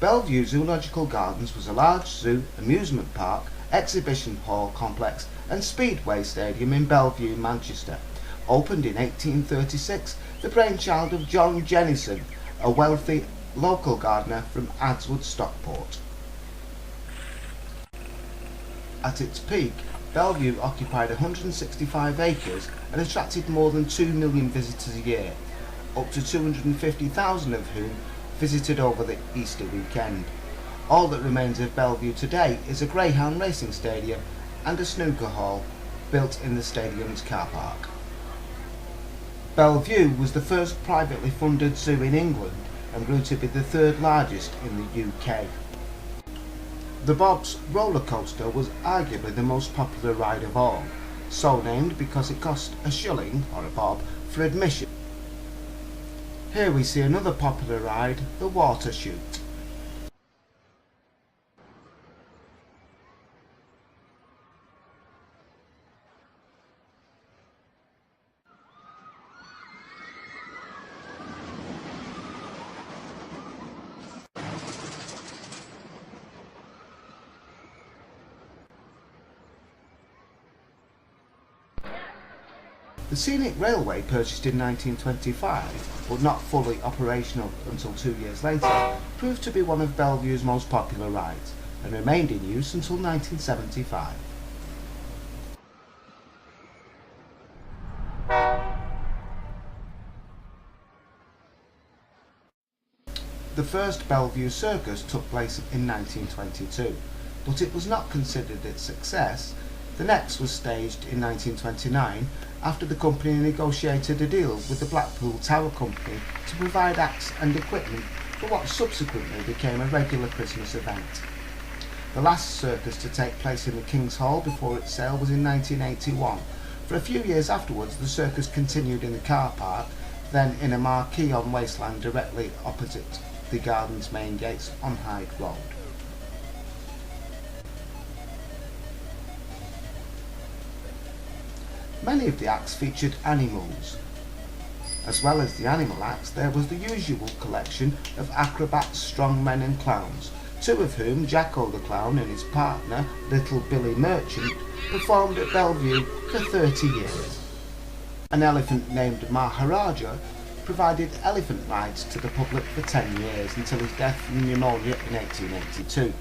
Belle Vue Zoological Gardens was a large zoo, amusement park, exhibition hall complex and speedway stadium in Belle Vue, Manchester. Opened in 1836, the brainchild of John Jennison, a wealthy local gardener from Adswood, Stockport. At its peak, Belle Vue occupied 165 acres and attracted more than 2 million visitors a year, up to 250,000 of whom visited over the Easter weekend. All that remains of Belle Vue today is a greyhound racing stadium and a snooker hall built in the stadium's car park. Belle Vue was the first privately funded zoo in England and grew to be the third largest in the UK. The Bob's roller coaster was arguably the most popular ride of all, so named because it cost a shilling, or a bob, for admission. Here we see another popular ride, the water chute. The scenic railway, purchased in 1925, but not fully operational until 2 years later, proved to be one of Belle Vue's most popular rides, and remained in use until 1975. The first Belle Vue Circus took place in 1922, but it was not considered a success. The next was staged in 1929 after the company negotiated a deal with the Blackpool Tower Company to provide acts and equipment for what subsequently became a regular Christmas event. The last circus to take place in the King's Hall before its sale was in 1981. For a few years afterwards, the circus continued in the car park, then in a marquee on wasteland directly opposite the garden's main gates on Hyde Road. Many of the acts featured animals. As well as the animal acts, there was the usual collection of acrobats, strongmen and clowns, two of whom, Jacko the Clown and his partner, Little Billy Merchant, performed at Belle Vue for 30 years. An elephant named Maharaja provided elephant rides to the public for 10 years until his death from pneumonia in 1882.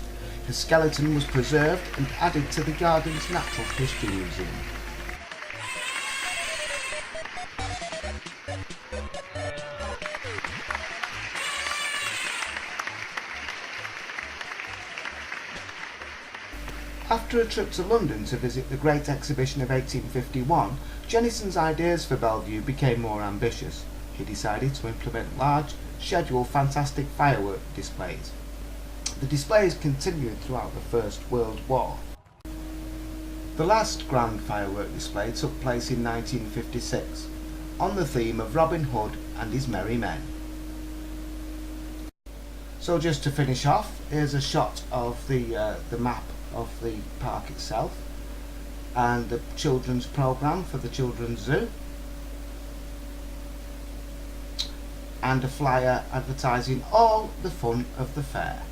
His skeleton was preserved and added to the garden's Natural History Museum. After a trip to London to visit the Great Exhibition of 1851, Jennison's ideas for Belle Vue became more ambitious. He decided to implement large, scheduled fantastic firework displays. The displays continued throughout the First World War. The last grand firework display took place in 1956, on the theme of Robin Hood and his merry men. So just to finish off, here's a shot of the map of the park itself and the children's programme for the children's zoo, and a flyer advertising all the fun of the fair.